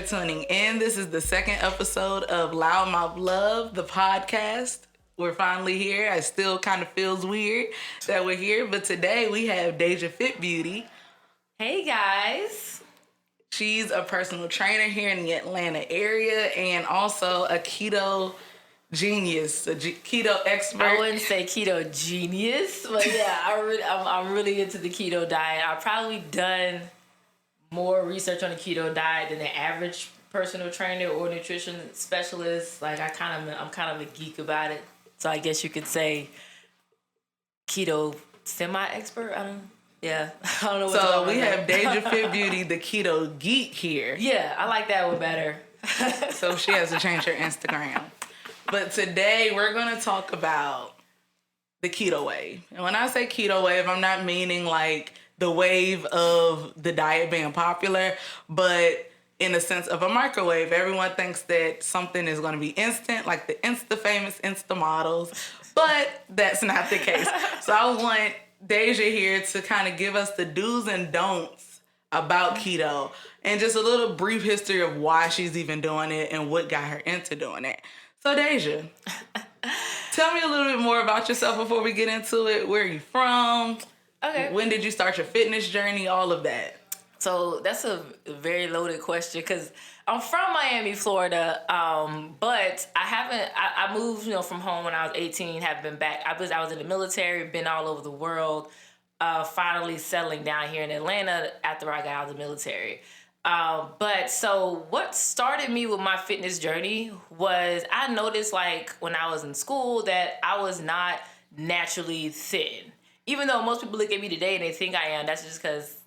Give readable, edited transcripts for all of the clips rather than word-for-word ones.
for tuning in. This is the second episode of Loudmouth Love, the podcast. We're finally here. It still kind of feels weird that we're here, but today we have DejaFit Beauty. Hey guys. She's a personal trainer here in the Atlanta area and also a keto genius, a keto expert. I wouldn't say keto genius, but yeah, I'm really into the keto diet. I've probably done more research on the keto diet than the average personal trainer or nutrition specialist. Like I'm kind of a geek about it. So I guess you could say keto semi-expert. I don't know what So we have DejaFit Beauty, the keto geek here. Yeah, I like that one better. So she has to change her Instagram. But today we're going to talk about the Ketowave. And when I say Ketowave, I'm not meaning like the wave of the diet being popular, but in the sense of a microwave. Everyone thinks that something is going to be instant, like the famous Insta models, but that's not the case. So I want Deja here to kind of give us the do's and don'ts about keto and just a little brief history of why she's even doing it and what got her into doing it. So Deja, tell me a little bit more about yourself before we get into it. Where are you from? Okay. When did you start your fitness journey? All of that. So that's a very loaded question because I'm from Miami, Florida, but I moved, from home when I was 18, have been back. I was in the military, been all over the world, finally settling down here in Atlanta after I got out of the military. But so what started me with my fitness journey was I noticed like when I was in school that I was not naturally thin. Even though most people look at me today and they think I am, that's just because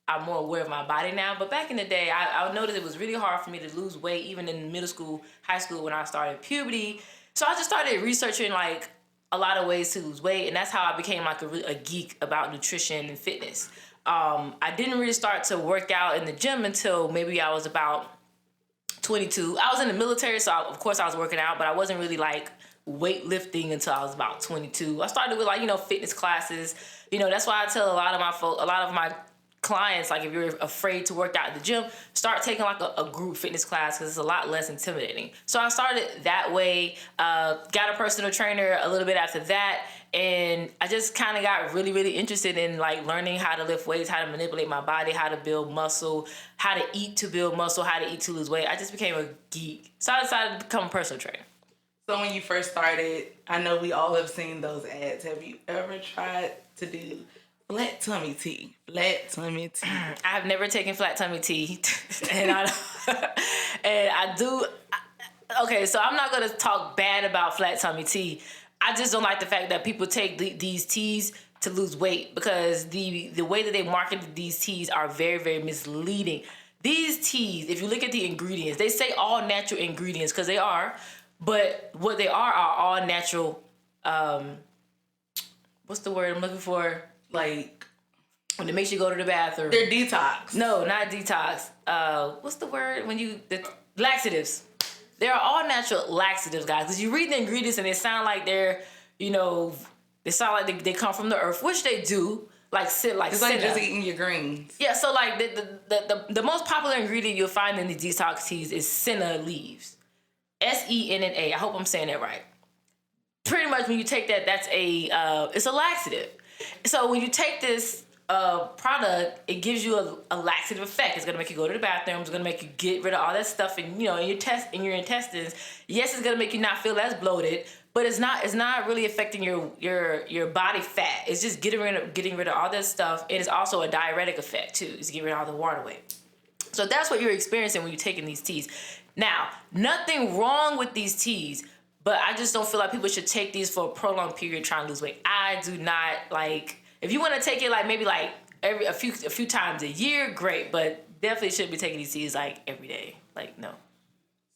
I'm more aware of my body now. But back in the day, I noticed it was really hard for me to lose weight, even in middle school, high school, when I started puberty. So I just started researching like a lot of ways to lose weight. And that's how I became like a geek about nutrition and fitness. I didn't really start to work out in the gym until maybe I was about 22. I was in the military, so of course I was working out, but I wasn't really like weightlifting until I was about 22. I started with like, fitness classes. That's why I tell a lot of my clients, like if you're afraid to work out at the gym, start taking like a group fitness class because it's a lot less intimidating. So I started that way, got a personal trainer a little bit after that, and I just kind of got really, really interested in like learning how to lift weights, how to manipulate my body, how to build muscle, how to eat to build muscle, how to eat to lose weight. I just became a geek. So I decided to become a personal trainer. So when you first started, I know we all have seen those ads. Have you ever tried to do flat tummy tea? Flat tummy tea. I have never taken flat tummy tea, Okay, so I'm not gonna talk bad about flat tummy tea. I just don't like the fact that people take these teas to lose weight because the way that they market these teas are very, very misleading. These teas, if you look at the ingredients, they say all natural ingredients because they are, but what they are all natural. What's the word I'm looking for? Like when it makes you go to the bathroom. They're detox. No, not detox. What's the word the laxatives. They're all natural laxatives, guys. Because you read the ingredients and they sound like they sound like they come from the earth, which they do. It's like just eating your greens. Yeah, so like the most popular ingredient you'll find in the detox teas is senna leaves. SENNA. I hope I'm saying that right. Pretty much when you take that, that's it's a laxative. So when you take this product, it gives you a laxative effect. It's gonna make you go to the bathroom. It's gonna make you get rid of all that stuff in your intestines. Yes, it's gonna make you not feel as bloated, but it's not really affecting your body fat. It's just getting rid of all that stuff. And it's also a diuretic effect too. It's getting rid of all the water weight. So that's what you're experiencing when you're taking these teas. Now, nothing wrong with these teas, but I just don't feel like people should take these for a prolonged period trying to lose weight. I do not like. If you want to take it like maybe like a few times a year, great, but definitely shouldn't be taking these teas like every day. Like no.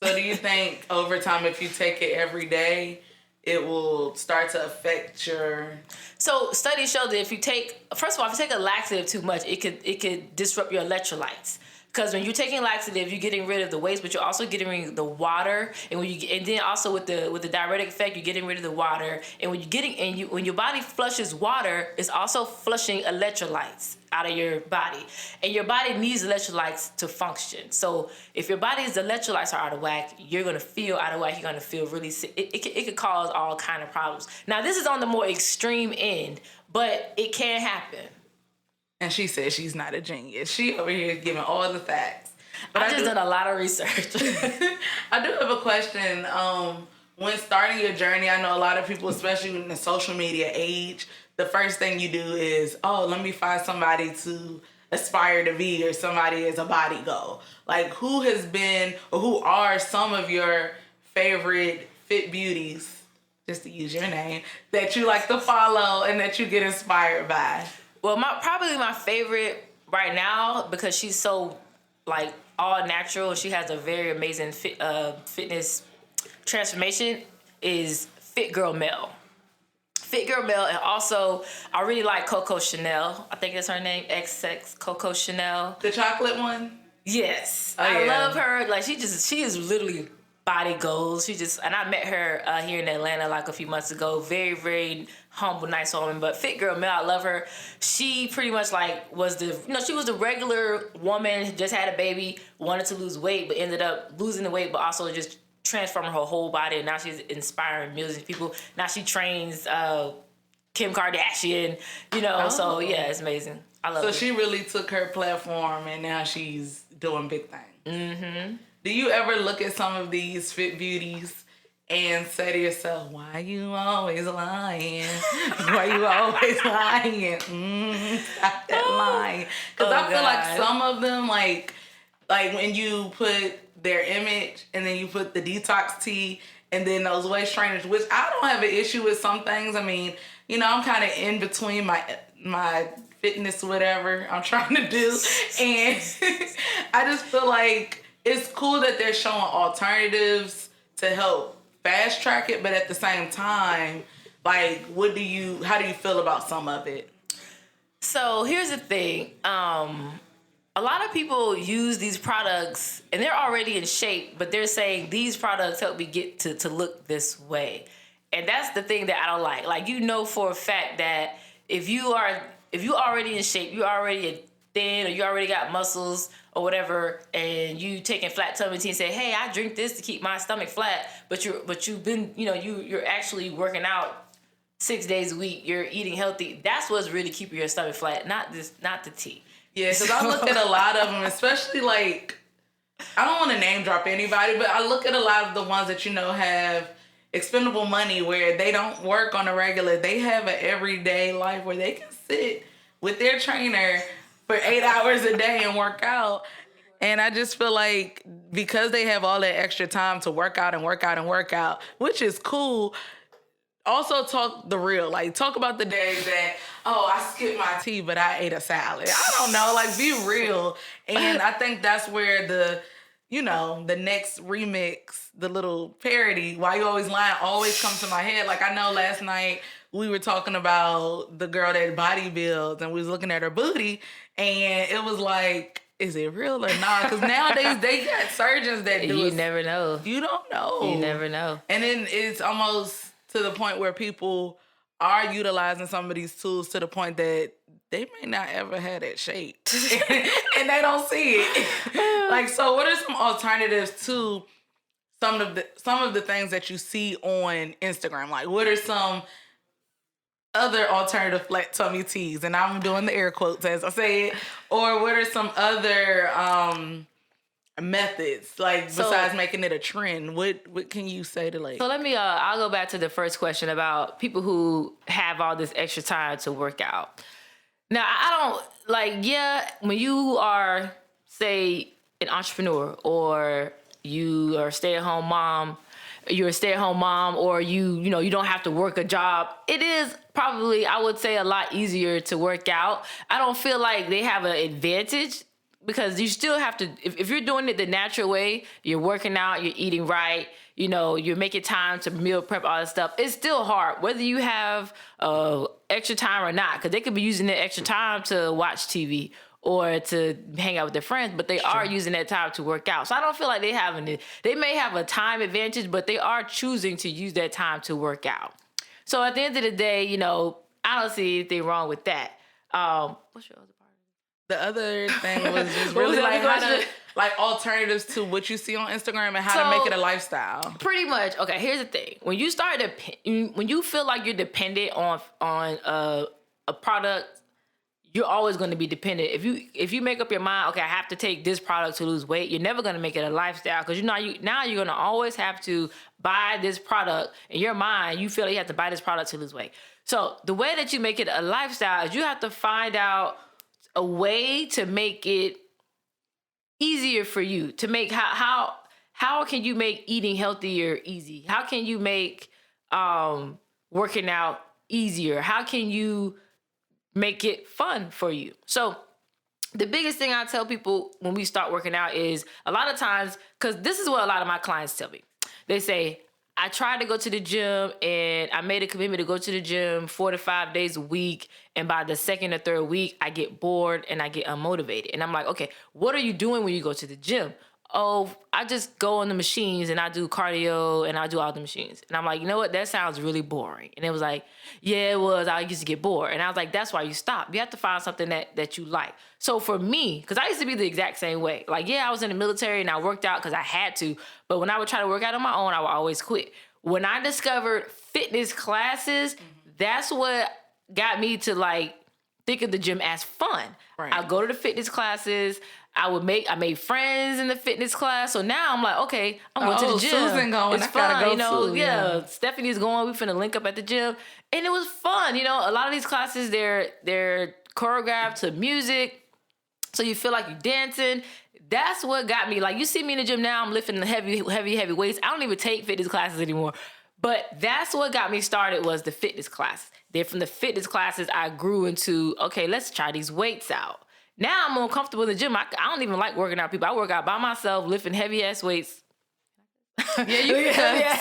So do you think over time, if you take it every day, it will start to affect your? So studies show that if you take a laxative too much, it could disrupt your electrolytes. Because when you're taking laxative, you're getting rid of the waste, but you're also getting rid of the water. And then also with the diuretic effect, you're getting rid of the water. And when your body flushes water, it's also flushing electrolytes out of your body. And your body needs electrolytes to function. So if your body's electrolytes are out of whack, you're gonna feel out of whack. You're gonna feel really sick. It could cause all kind of problems. Now this is on the more extreme end, but it can happen. And she says she's not a genius. She over here giving all the facts. But I just done a lot of research. I do have a question. When starting your journey, I know a lot of people, especially in the social media age, the first thing you do is, let me find somebody to aspire to be or somebody as a body goal. Like, who has been or who are some of your favorite fit beauties, just to use your name, that you like to follow and that you get inspired by? Well, probably my favorite right now, because she's so like all natural. She has a very amazing fitness transformation, is Fit Girl Mel. Fit Girl Mel, and also I really like Coco Chanel. I think that's her name, XX Coco Chanel. The chocolate one? Yes. I love her. Like she is literally body goals. And I met her here in Atlanta like a few months ago. Very, very humble, nice woman. But Fit Girl Mel, I love her. She pretty much like she was the regular woman, just had a baby, wanted to lose weight, but ended up losing the weight, but also just transforming her whole body. And now she's inspiring millions of people. Now she trains Kim Kardashian, so yeah, it's amazing. I love it. So she really took her platform and now she's doing big things. Mm-hmm. Do you ever look at some of these fit beauties and say to yourself, why you always lying? Why you always lying? Stop that lying. Because I feel like some of them, like when you put their image and then you put the detox tea and then those waist trainers, which I don't have an issue with some things. I mean, I'm kind of in between my fitness, whatever I'm trying to do. And I just feel like it's cool that they're showing alternatives to help fast track it, but at the same time, like, how do you feel about some of it? So here's the thing. A lot of people use these products and they're already in shape, but they're saying these products help me get to look this way. And that's the thing that I don't like. Like, for a fact that if you already in shape, you already thin, or you already got muscles or whatever, and you taking flat tummy tea and say, hey, I drink this to keep my stomach flat, but you've been, you're actually working out 6 days a week, you're eating healthy. That's what's really keeping your stomach flat, not the tea. Yeah, because I look at a lot of them, especially like, I don't want to name drop anybody, but I look at a lot of the ones that have expendable money where they don't work on a regular. They have an everyday life where they can sit with their trainer for 8 hours a day and work out. And I just feel like because they have all that extra time to work out and work out and work out, which is cool, also talk the real. Like, talk about the days that, I skipped my tea, but I ate a salad. I don't know. Like, be real. And I think that's where the next remix, the little parody, Why You Always Lying, always comes to my head. Like, I know last night we were talking about the girl that bodybuilds and we was looking at her booty and it was like, is it real or not? Because nowadays they got surgeons that do it. You never know. You don't know. You never know. And then it's almost to the point where people are utilizing some of these tools to the point that they may not ever have that shape and they don't see it. Like, so what are some alternatives to some of the things that you see on Instagram? Like, what are some other alternative flat tummy teas? And I'm doing the air quotes as I say it. Or what are some other methods, like, besides making it a trend? What can you say to, like? So let me I'll go back to the first question about people who have all this extra time to work out. Now, I don't when you are, say, an entrepreneur, or you are a stay-at-home mom, or you don't have to work a job, it is probably, I would say, a lot easier to work out. I don't feel like they have an advantage, because you still have to, if you're doing it the natural way, you're working out, you're eating right, you're making time to meal prep, all that stuff, it's still hard, whether you have extra time or not, because they could be using the extra time to watch TV or to hang out with their friends, but they are using that time to work out. So I don't feel like they may have a time advantage, but they are choosing to use that time to work out. So at the end of the day, you know, I don't see anything wrong with that. What's your other part? The other thing was just really like how to, like alternatives to what you see on Instagram and how to make it a lifestyle. Pretty much. Okay, here's the thing. When you when you feel like you're dependent on a product, you're always going to be dependent. If you make up your mind, okay, I have to take this product to lose weight, you're never going to make it a lifestyle, because now you're going to always have to buy this product. In your mind, you feel like you have to buy this product to lose weight. So the way that you make it a lifestyle is you have to find out a way to make it easier for you, to make how can you make eating healthier easy? How can you make working out easier? How can you make it fun for you? So the biggest thing I tell people when we start working out is, a lot of times, because this is what a lot of my clients tell me. They say, I tried to go to the gym and I made a commitment to go to the gym 4 to 5 days a week. And by the second or third week, I get bored and I get unmotivated. And I'm like, okay, what are you doing when you go to the gym? Oh, I just go on the machines and I do cardio and I do all the machines. And I'm like, you know what? That sounds really boring. And it was like, yeah, it was. I used to get bored. And I was like, that's why you stop. You have to find something that you like. So for me, because I used to be the exact same way. Like, yeah, I was in the military and I worked out because I had to. But when I would try to work out on my own, I would always quit. When I discovered fitness classes, that's what got me to like think of the gym as fun. Right. I go to the fitness classes. I made friends in the fitness class. So now I'm like, okay, I'm going to the gym. Susan going, it's I fun, gotta go you know. too. Yeah, Stephanie's going. We finna link up at the gym, and it was fun. You know, a lot of these classes they're choreographed to music, so you feel like you're dancing. That's what got me. Like, you see me in the gym now, I'm lifting the heavy weights. I don't even take fitness classes anymore. But that's what got me started, was the fitness classes. Then from the fitness classes, I grew into, okay, let's try these weights out. Now I'm more comfortable in the gym. I don't even like working out people. I work out by myself, lifting heavy ass weights. Yeah, you can.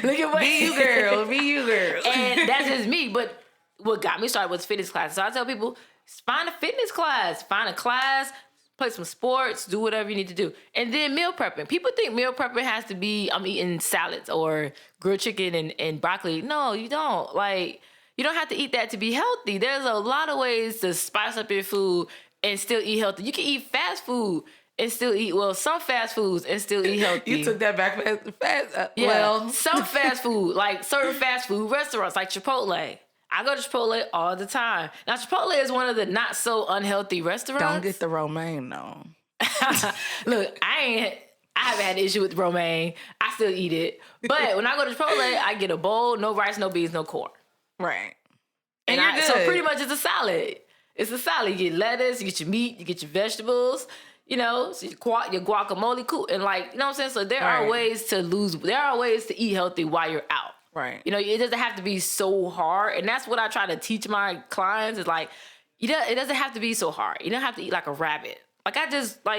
Look at what Be you, girl. Be you, girl. And that's just me. But what got me started was fitness classes. So I tell people, find a fitness class. Find a class, play some sports, do whatever you need to do. And then meal prepping. People think meal prepping has to be, I'm eating salads or grilled chicken and broccoli. No, you don't. Like, you don't have to eat that to be healthy. There's a lot of ways to spice up your food and still eat healthy. You can eat fast food and still eat, some fast foods and still eat healthy. You took that back fast. Some fast food, like certain fast food restaurants, like Chipotle. I go to Chipotle all the time. Now, Chipotle is one of the not so unhealthy restaurants. Don't get the romaine, though. Look, I haven't had an issue with romaine. I still eat it. But when I go to Chipotle, I get a bowl, no rice, no beans, no corn. Right. And you're good. So pretty much it's a salad. It's a salad. You get lettuce, you get your meat, you get your vegetables, you know, so your guacamole, cool. And like, you know what I'm saying? So there are ways to eat healthy while you're out. Right. You know, it doesn't have to be so hard. And that's what I try to teach my clients is like, it doesn't have to be so hard. You don't have to eat like a rabbit. Like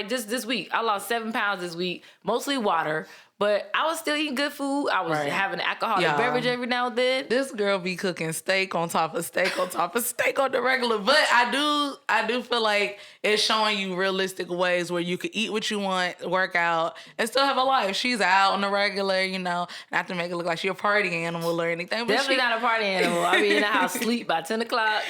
just this week, I lost 7 pounds this week, mostly water, but I was still eating good food. I was having an alcoholic beverage every now and then. This girl be cooking steak on top of steak on top of steak on the regular. But I do feel like it's showing you realistic ways where you could eat what you want, work out, and still have a life. She's out on the regular, you know, not to make it look like she's a party animal or anything. But definitely not a party animal. I be in the house sleep by 10 o'clock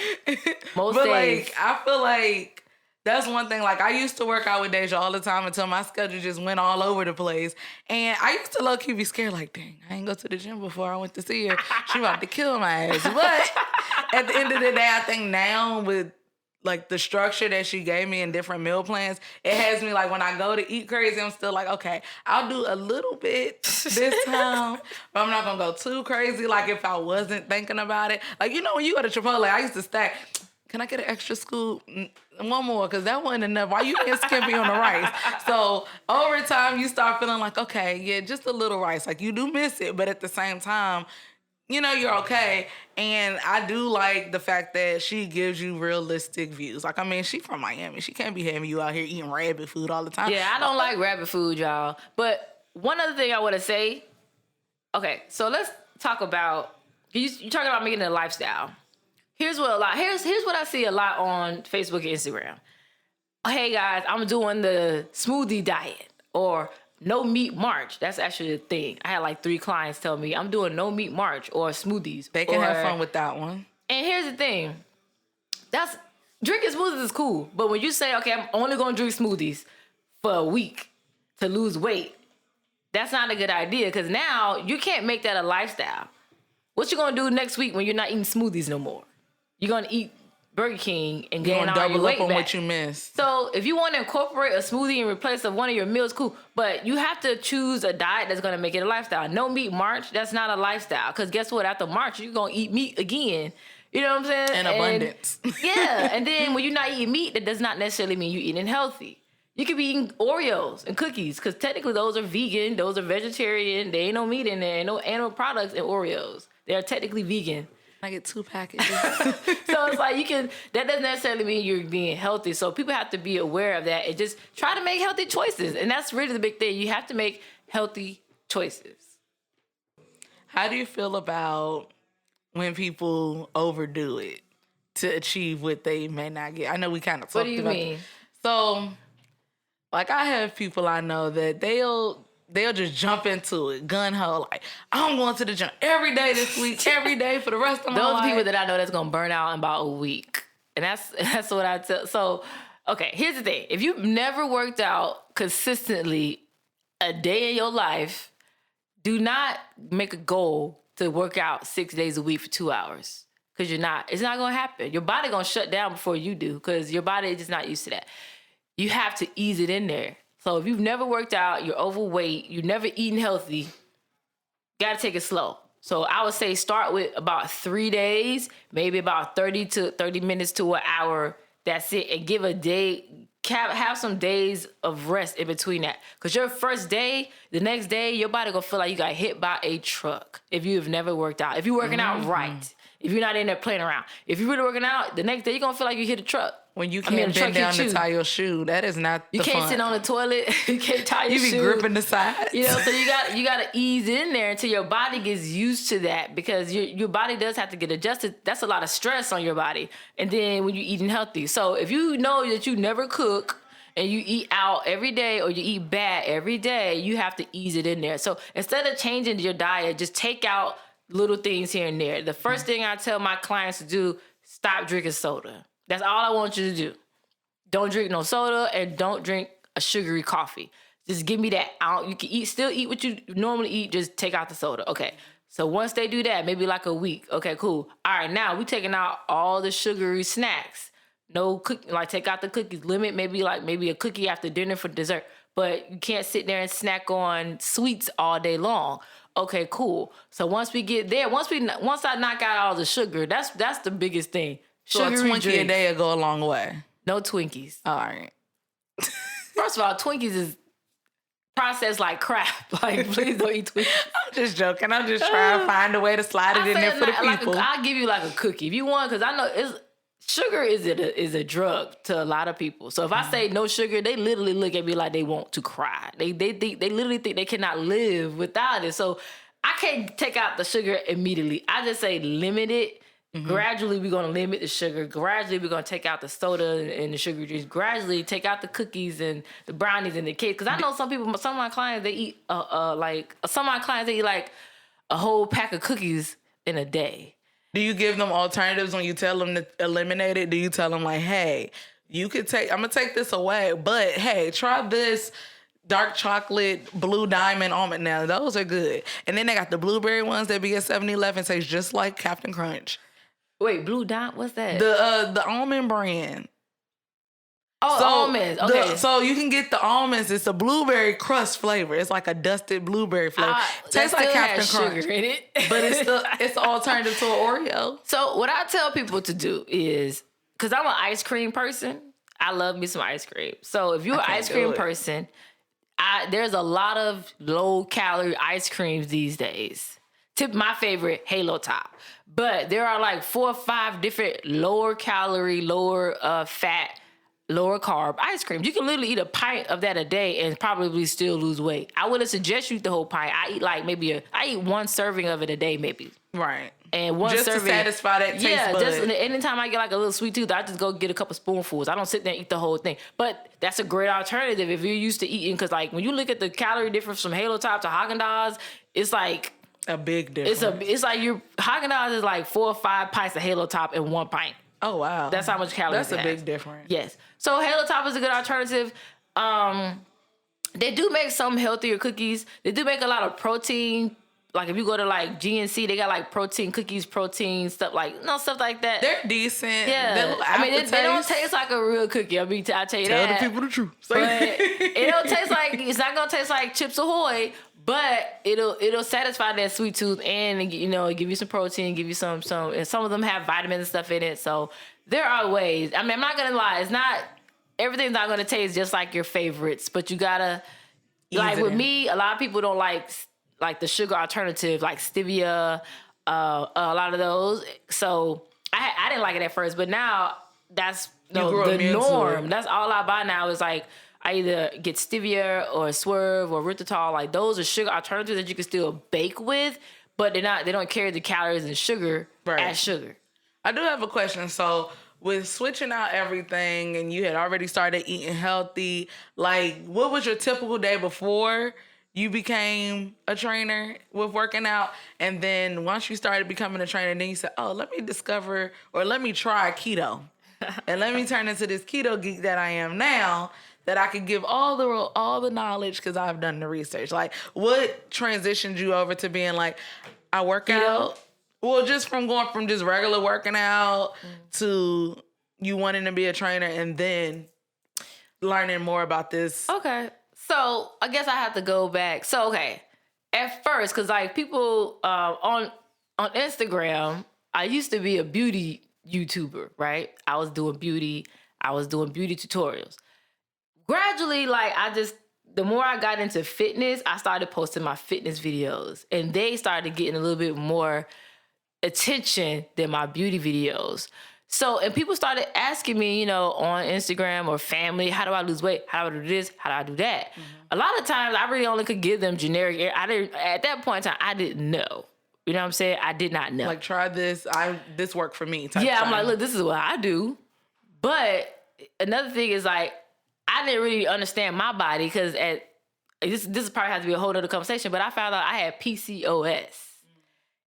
most but days. Like, I feel like that's one thing. Like, I used to work out with Deja all the time until my schedule just went all over the place. And I used to low-key be scared, like, dang, I ain't go to the gym before I went to see her. She about to kill my ass. But at the end of the day, I think now with, like, the structure that she gave me in different meal plans, it has me, like, when I go to eat crazy, I'm still like, okay, I'll do a little bit this time, but I'm not going to go too crazy, like, if I wasn't thinking about it. Like, you know, when you go to Chipotle, I used to stack, can I get an extra scoop? One more, because that wasn't enough. Why you being skimpy on the rice? So over time, you start feeling like, okay, yeah, just a little rice. Like, you do miss it, but at the same time, you know, you're okay. And I do like the fact that she gives you realistic views. Like, I mean, she from Miami. She can't be having you out here eating rabbit food all the time. Yeah, I don't like rabbit food, y'all. But one other thing I want to say, okay, so let's talk about, you're talking about making it a lifestyle. Here's what I see a lot on Facebook and Instagram. hey guys, I'm doing the smoothie diet or no meat March. That's actually a thing. I had like 3 clients tell me I'm doing no meat March or smoothies. They can have fun with that one. And here's the thing. That's drinking smoothies is cool. But when you say, okay, I'm only going to drink smoothies for a week to lose weight, that's not a good idea because now you can't make that a lifestyle. What you going to do next week when you're not eating smoothies no more? You're going to eat Burger King and gain all your weight double up on back. what you missed. So if you want to incorporate a smoothie in replace of one of your meals, cool. But you have to choose a diet that's going to make it a lifestyle. No meat March, that's not a lifestyle. Because guess what? After March, you're going to eat meat again. You know what I'm saying? In abundance. Yeah. And then when you're not eating meat, that does not necessarily mean you're eating healthy. You could be eating Oreos and cookies because technically those are vegan. Those are vegetarian. There ain't no meat in there. Ain't no animal products in Oreos. They're technically vegan. I get 2 packages. So it's like that doesn't necessarily mean you're being healthy. So people have to be aware of that and just try to make healthy choices. And that's really the big thing. You have to make healthy choices. How do you feel about when people overdo it to achieve what they may not get? I know we kind of talked about it. What do you mean? So, like, I have people I know that they'll just jump into it, gun ho, like, I'm going to the gym every day this week, every day for the rest of my life. Those people that I know that's going to burn out in about a week. And that's what I tell. So, okay, here's the thing. If you've never worked out consistently a day in your life, do not make a goal to work out 6 days a week for 2 hours. Because it's not going to happen. Your body going to shut down before you do because your body is just not used to that. You have to ease it in there. So if you've never worked out, you're overweight, you've never eaten healthy, got to take it slow. So I would say start with about 3 days, maybe about 30 minutes to an hour. That's it. And give a day, have some days of rest in between that. Because your first day, the next day, your body going to feel like you got hit by a truck if you've never worked out. If you're working out right. If you're not in there playing around. If you're really working out, the next day you're going to feel like you hit a truck. When you can't bend down to tie your shoe, that is not the fun. You can't sit on the toilet. You can't tie your shoe. You be gripping the sides. You know, so you got to ease in there until your body gets used to that because your body does have to get adjusted. That's a lot of stress on your body. And then when you're eating healthy. So if you know that you never cook and you eat out every day or you eat bad every day, you have to ease it in there. So instead of changing your diet, just take out little things here and there. The first thing I tell my clients to do, stop drinking soda. That's all I want you to do. Don't drink no soda and don't drink a sugary coffee. Just give me that. You can still eat what you normally eat. Just take out the soda. Okay. So once they do that, maybe like a week. Okay, cool. All right, now we taking out all the sugary snacks. No cookie, like take out the cookies. Limit maybe a cookie after dinner for dessert. But you can't sit there and snack on sweets all day long. Okay, cool. So once we get there, once I knock out all the sugar, that's the biggest thing. So a Twinkie a day will go a long way. No Twinkies. All right. First of all, Twinkies is processed like crap. Like, please don't eat Twinkies. I'm just joking. I'm just trying to find a way to slide it in there for the people. I'll give you like a cookie if you want, because I know sugar is a drug to a lot of people. So if I say no sugar, they literally look at me like they want to cry. They literally think they cannot live without it. So I can't take out the sugar immediately. I just say limit it. Mm-hmm. Gradually, we're going to limit the sugar. Gradually, we're going to take out the soda and the sugar drinks. Gradually, take out the cookies and the brownies and the cakes. Because I know some of my clients, they eat like a whole pack of cookies in a day. Do you give them alternatives when you tell them to eliminate it? Do you tell them like, hey, I'm going to take this away, but hey, try this dark chocolate blue diamond almond. Now, those are good. And then they got the blueberry ones that be at 7-Eleven, taste just like Captain Crunch. Wait, Blue Dot? What's that? The almond brand. Oh, so almonds. Okay. So you can get the almonds. It's a blueberry crust flavor. It's like a dusted blueberry flavor. Tastes like Captain Crunch. Sugar in it. But it's an alternative to an Oreo. So what I tell people to do is, because I'm an ice cream person, I love me some ice cream. So if you're an ice cream person, there's a lot of low-calorie ice creams these days. My favorite, Halo Top. But there are like 4 or 5 different lower calorie, lower fat lower carb ice cream. You can literally eat a pint of that a day and probably still lose weight. I wouldn't suggest you eat the whole pint. I eat like I eat one serving of it a day maybe. Right. And one just serving. to satisfy that taste bud. Just anytime I get like a little sweet tooth, I just go get a couple spoonfuls. I don't sit there and eat the whole thing. But that's a great alternative if you're used to eating. Because like when you look at the calorie difference from Halo Top to Haagen-Dazs, it's like a big difference. It's like Haagen-Dazs is like 4 or 5 pints of Halo Top in one pint. Oh wow, that's how much calories. That's a big difference. Yes. So Halo Top is a good alternative. They do make some healthier cookies. They do make a lot of protein. Like if you go to like GNC, they got like protein cookies, protein stuff stuff like that. They're decent. Yeah, they don't taste like a real cookie. I tell you Tell that. Tell the people the truth. But it don't taste like it's not gonna taste like Chips Ahoy, but it'll satisfy that sweet tooth and give you some protein, give you some, and some of them have vitamins and stuff in it. So there are ways. I mean, I'm not gonna lie. It's not everything's not gonna taste just like your favorites, but you gotta with me. A lot of people don't like the sugar alternative, like stevia, a lot of those. So I didn't like it at first, but now that's the norm. That's all I buy now is like I either get stevia or Swerve or Erythritol. Like those are sugar alternatives that you can still bake with, but they don't carry the calories and sugar as sugar. I do have a question. So with switching out everything and you had already started eating healthy, like what was your typical day before you became a trainer with working out? And then once you started becoming a trainer, then you said, oh, let me discover or let me try keto. And let me turn into this keto geek that I am now, that I could give all the knowledge because I've done the research. Like what transitioned you over to being like, I work out? Well, just from going from just regular working out to you wanting to be a trainer and then learning more about this. Okay. So I guess I have to go back. So, okay. At first, because like people on Instagram, I used to be a beauty YouTuber, right? I was doing beauty tutorials. Gradually, the more I got into fitness, I started posting my fitness videos. And they started getting a little bit more attention than my beauty videos. So, and people started asking me, on Instagram or family, how do I lose weight? How do I do this? How do I do that? Mm-hmm. A lot of times I really only could give them generic. At that point in time, I didn't know. You know what I'm saying? I did not know. Like, try this. This worked for me. I'm like, look, this is what I do. But another thing is like, I didn't really understand my body because this probably has to be a whole other conversation, but I found out I had PCOS.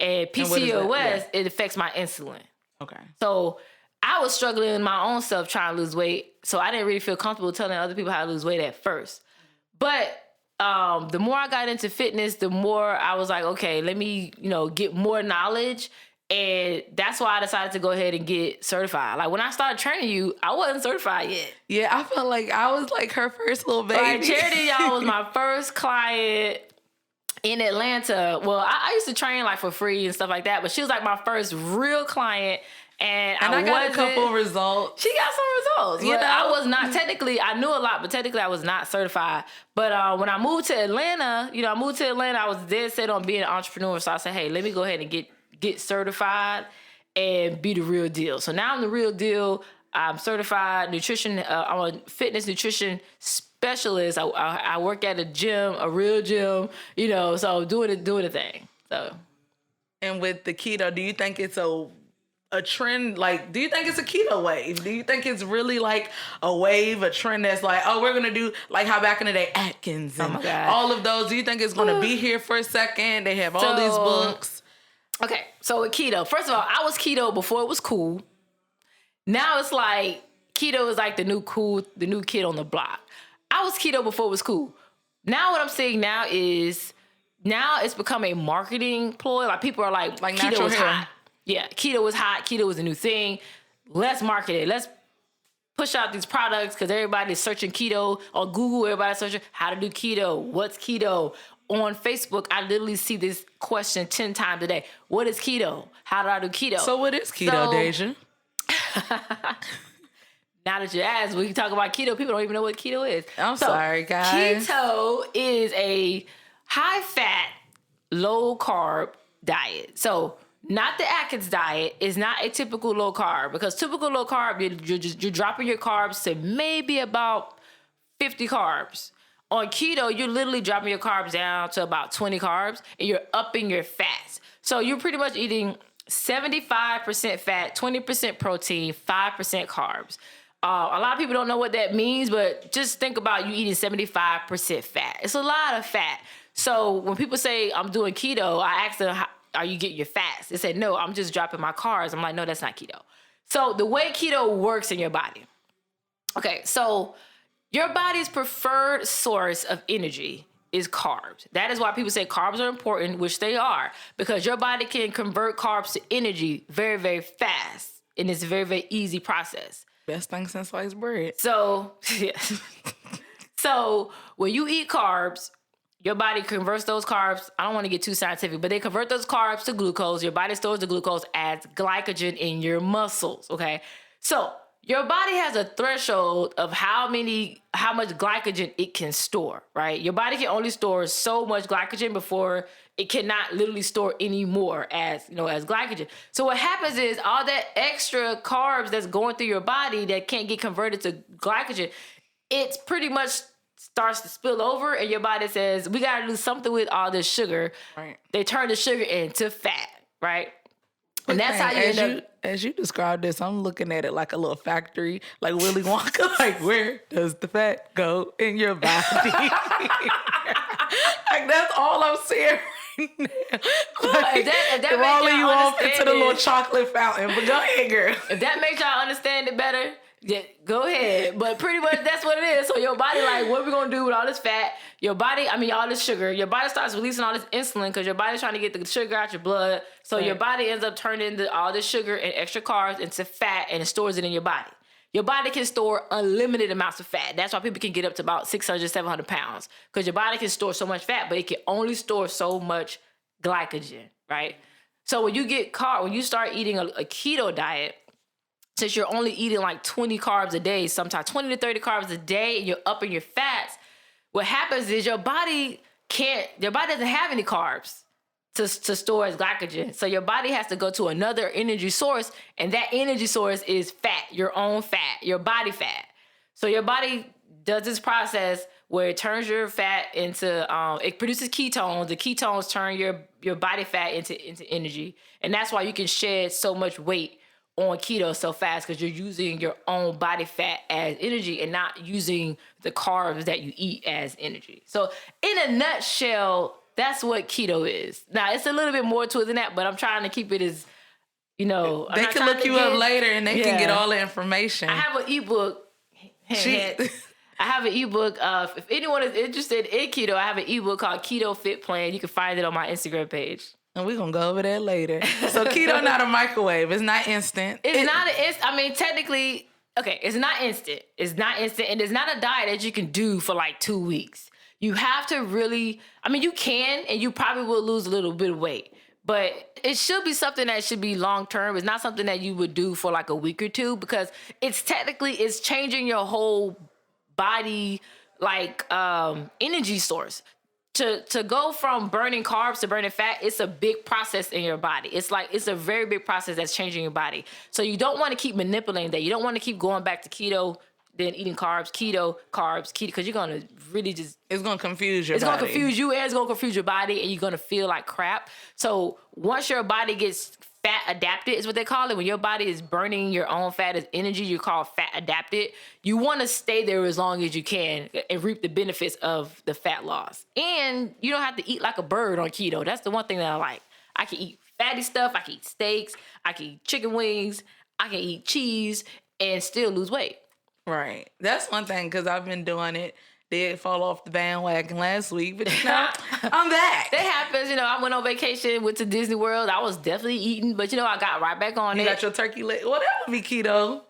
And PCOS, it affects my insulin. Okay. So I was struggling in my own self trying to lose weight. So I didn't really feel comfortable telling other people how to lose weight at first. But the more I got into fitness, the more I was like, okay, let me, get more knowledge. And that's why I decided to go ahead and get certified. Like when I started training you, I wasn't certified yet. Yeah, I felt like I was like her first little baby. Like Charity, y'all, was my first client in Atlanta. Well, I used to train like for free and stuff like that, but she was like my first real client. And I got a couple of results. She got some results. I was not technically, I knew a lot, but technically I was not certified. But when I moved to Atlanta, I was dead set on being an entrepreneur. So I said, hey, let me go ahead and get certified and be the real deal. So now I'm the real deal. I'm certified nutrition. I'm a fitness nutrition specialist. I work at a real gym, so doing a thing. So, and with the keto, do you think it's a trend? Like, do you think it's a keto wave? Do you think it's really like a wave, a trend that's like, oh, we're gonna do like how back in the day Atkins and all of those? Do you think it's gonna be here for a second? They have all these books. Okay, so with keto, first of all, I was keto before it was cool. Now it's like keto is like the new kid on the block. I was keto before it was cool. Now what I'm saying now is it's become a marketing ploy. Like people are like keto is hot. Yeah, keto is hot. Keto is a new thing. Let's market it. Let's push out these products because everybody's searching keto on Google. Everybody's searching how to do keto. What's keto? On Facebook, I literally see this question 10 times a day. What is keto? How do I do keto? So what is keto, Deja? Now that you asked, we can talk about keto. People don't even know what keto is. I'm sorry, guys. Keto is a high-fat, low-carb diet. So not the Atkins diet, is not a typical low carb, because typical low carb, you're dropping your carbs to maybe about 50 carbs. On keto, you're literally dropping your carbs down to about 20 carbs, and you're upping your fats. So you're pretty much eating 75% fat, 20% protein, 5% carbs. A lot of people don't know what that means, but just think about you eating 75% fat. It's a lot of fat. So when people say I'm doing keto, I ask them, are you getting your fats? They say, no, I'm just dropping my carbs. I'm like, no, that's not keto. So the way keto works in your body. Okay, so your body's preferred source of energy is carbs. That is why people say carbs are important, which they are, because your body can convert carbs to energy very, very fast. And it's a very, very easy process. Best thing since sliced bread. So, yeah. So when you eat carbs, your body converts those carbs. I don't want to get too scientific, but they convert those carbs to glucose. Your body stores the glucose as glycogen in your muscles, okay? So your body has a threshold of how much glycogen it can store, right? Your body can only store so much glycogen before it cannot literally store any more as glycogen. So what happens is all that extra carbs that's going through your body that can't get converted to glycogen, it's pretty much starts to spill over, and your body says, we got to do something with all this sugar. Right. They turn the sugar into fat, right? And that's how you end up. As you described this, I'm looking at it like a little factory, like Willy Wonka. Like, where does the fat go in your body? Like, that's all I'm seeing right now. Like, if that rolling you off into the little it, chocolate fountain. But go ahead, girl. If that makes y'all understand it better, yeah, go ahead. But pretty much that's what it is. So your body, like, what are we going to do with all this fat? Your body, all this sugar. Your body starts releasing all this insulin because your body's trying to get the sugar out your blood. So Your body ends up turning all this sugar and extra carbs into fat, and it stores it in your body. Your body can store unlimited amounts of fat. That's why people can get up to about 600, 700 pounds, because your body can store so much fat, but it can only store so much glycogen, right? So when you start eating a keto diet, since you're only eating like 20 carbs a day, sometimes 20 to 30 carbs a day, and you're upping your fats, what happens is your body doesn't have any carbs to store as glycogen. So your body has to go to another energy source, and that energy source is fat, your own fat, your body fat. So your body does this process where it turns your fat into, it produces ketones. The ketones turn your body fat into energy. And that's why you can shed so much weight on keto so fast, because you're using your own body fat as energy and not using the carbs that you eat as energy. So in a nutshell, that's what keto is. Now, it's a little bit more to it than that, but I'm trying to keep it as, they can look you up later and they can get all the information. I have an ebook. I have an ebook. If anyone is interested in keto, I have an ebook called Keto Fit Plan. You can find it on my Instagram page. And we're going to go over that later. So keto not a microwave. It's not instant. It's not an instant. Technically, okay, it's not instant. It's not instant. And it's not a diet that you can do for like 2 weeks. You have to really, you can, and you probably will lose a little bit of weight. But it should be something that should be long-term. It's not something that you would do for like a week or two, because it's changing your whole body, like, energy source. To go from burning carbs to burning fat, it's a big process in your body. It's a very big process that's changing your body. So you don't want to keep manipulating that. You don't want to keep going back to keto, then eating carbs, keto, because you're going to really just... It's going to confuse your body. It's going to confuse you, and it's going to confuse your body, and you're going to feel like crap. So once your body gets fat adapted, is what they call it. When your body is burning your own fat as energy, you call fat adapted. You want to stay there as long as you can and reap the benefits of the fat loss. And you don't have to eat like a bird on keto. That's the one thing that I like. I can eat fatty stuff. I can eat steaks. I can eat chicken wings. I can eat cheese and still lose weight. Right. That's one thing, because I've been doing it. Did fall off the bandwagon last week, but I'm back. That happens. I went on vacation, went to Disney World. I was definitely eating, but I got right back on it. You got your turkey leg. Well, that would be keto.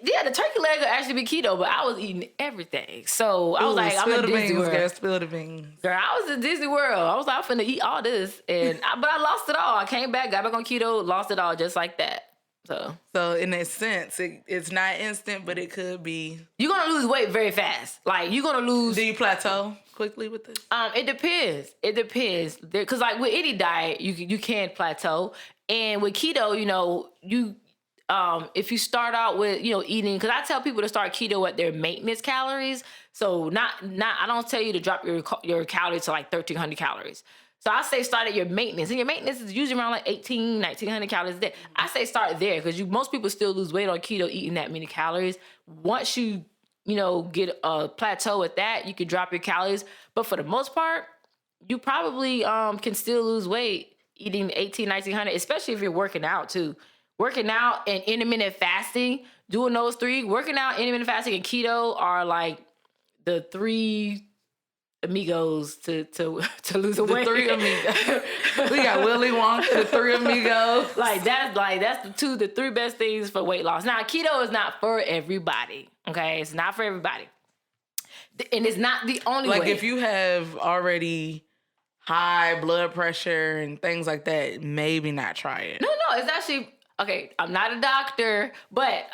Yeah, the turkey leg would actually be keto, but I was eating everything. So I was like, I'm in Disney World. Girl, spill the beans. Girl, I was in Disney World. I was finna eat all this, but I lost it all. I came back, got back on keto, lost it all just like that. So in that sense, it's not instant, but it could be. you're gonna lose weight very fast. Like you're gonna lose. Do you plateau quickly with this? It depends. It depends. Because like with any diet, you can plateau. And with keto, you if you start out with eating, because I tell people to start keto at their maintenance calories. So not I don't tell you to drop your calories to like 1,300 calories. So I say start at your maintenance, and your maintenance is usually around like 1,900 calories a day. I say start there because most people still lose weight on keto eating that many calories. Once you get a plateau at that, you can drop your calories. But for the most part, you probably can still lose weight eating 1,900, especially if you're working out too. Working out and intermittent fasting, doing those three, working out, intermittent fasting, and keto are like the three amigos to lose a weight. The three amigos. We got Willy Wonka, the three amigos. That's the three best things for weight loss. Now, keto is not for everybody. Okay, it's not for everybody, and it's not the only way. Like if you have already high blood pressure and things like that, maybe not try it. No, it's actually okay. I'm not a doctor, but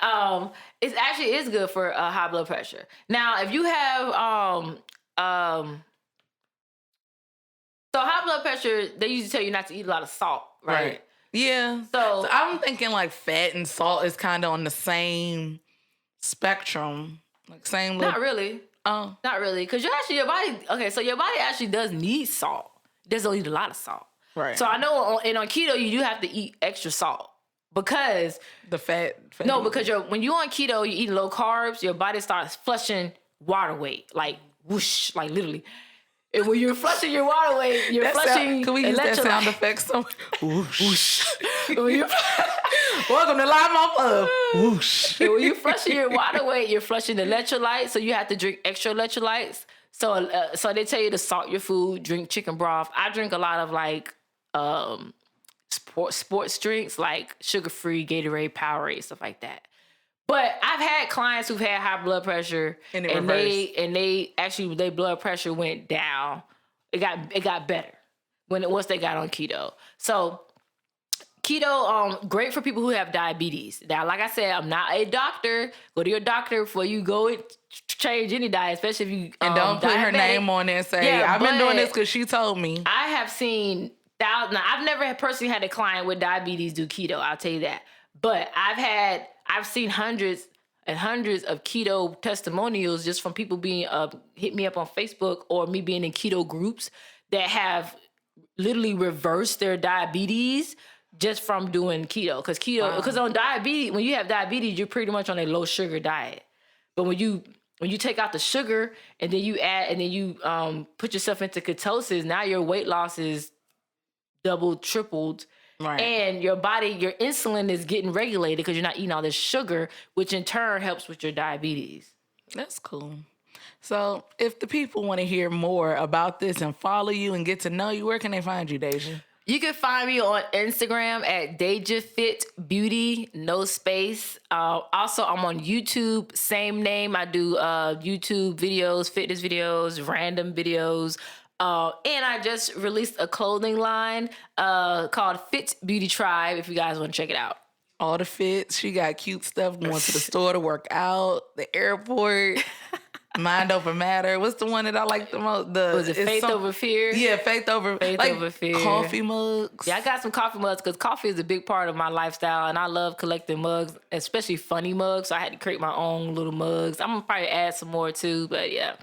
it actually is good for high blood pressure. Now, if you have so high blood pressure, they usually tell you not to eat a lot of salt, right? Yeah. So I'm thinking like fat and salt is kind of on the same spectrum, like same. Not really. Oh, not really, because your body. Okay, so your body actually does need salt. It doesn't eat a lot of salt. Right. So I know on keto you do have to eat extra salt because the fat. No, because when you're on keto, you eat low carbs. Your body starts flushing water weight, like whoosh, like literally. And when you're flushing your water weight, you're flushing. Can we use that sound effect? Whoosh. Welcome to Live Off Love. Whoosh. And when you're flushing your water weight, you're flushing the electrolytes, so you have to drink extra electrolytes. So they tell you to salt your food, drink chicken broth. I drink a lot of like sports drinks, like sugar-free Gatorade, Powerade, stuff like that. But I've had clients who've had high blood pressure, and they actually their blood pressure went down. It got better once they got on keto. So keto, great for people who have diabetes. Now, like I said, I'm not a doctor. Go to your doctor before you go and change any diet, especially if you and don't put her name on it and say I've been doing this because she told me. I have seen thousands. Now, I've never personally had a client with diabetes do keto. I'll tell you that. But I've seen hundreds and hundreds of keto testimonials just from people being hit me up on Facebook or me being in keto groups that have literally reversed their diabetes just from doing keto. Because on diabetes, when you have diabetes, you're pretty much on a low sugar diet. But when you take out the sugar and then you add and then you put yourself into ketosis, now your weight loss is doubled, tripled. Right. And your body, your insulin is getting regulated because you're not eating all this sugar, which in turn helps with your diabetes. That's cool. So if the people want to hear more about this and follow you and get to know you, where can they find you, Deja? You can find me on Instagram at DejaFit Beauty, no space. Also, I'm on YouTube, same name. I do YouTube videos, fitness videos, random videos. And I just released a clothing line called Fit Beauty Tribe, if you guys want to check it out. All the fits. She got cute stuff going to the store to work out, the airport, Mind Over Matter. What's the one that I like the most? Was it Faith Over Fear? Yeah, Faith Over Fear. Coffee mugs. Yeah, I got some coffee mugs because coffee is a big part of my lifestyle, and I love collecting mugs, especially funny mugs. So I had to create my own little mugs. I'm going to probably add some more too, but yeah.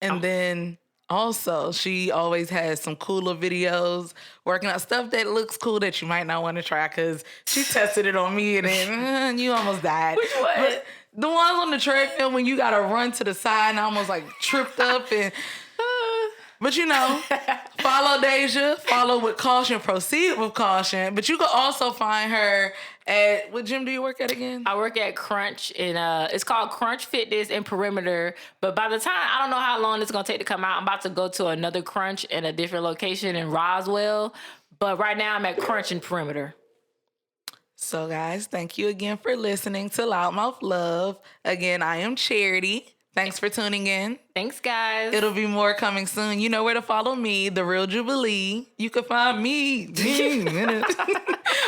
And then... also, she always has some cooler videos working out stuff that looks cool that you might not want to try because she tested it on me and then you almost died. Which one? But the ones on the treadmill when you got to run to the side and almost like tripped up and... But follow Deja, follow with caution, proceed with caution. But you can also find her at, what gym do you work at again? I work at Crunch, and it's called Crunch Fitness in Perimeter. But by the time, I don't know how long it's going to take to come out. I'm about to go to another Crunch in a different location in Roswell. But right now I'm at Crunch in Perimeter. So guys, thank you again for listening to Loudmouth Love. Again, I am Charity. Thanks for tuning in. Thanks, guys. It'll be more coming soon. You know where to follow me, The Real Jubilee. You can find me.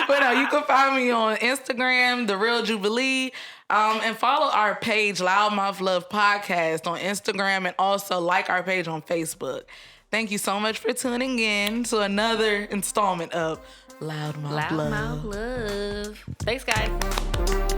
But no, you can find me on Instagram, The Real Jubilee. And follow our page, Loudmouth Love Podcast, on Instagram, and also like our page on Facebook. Thank you so much for tuning in to another installment of Loudmouth Love. Loudmouth Love. Thanks, guys.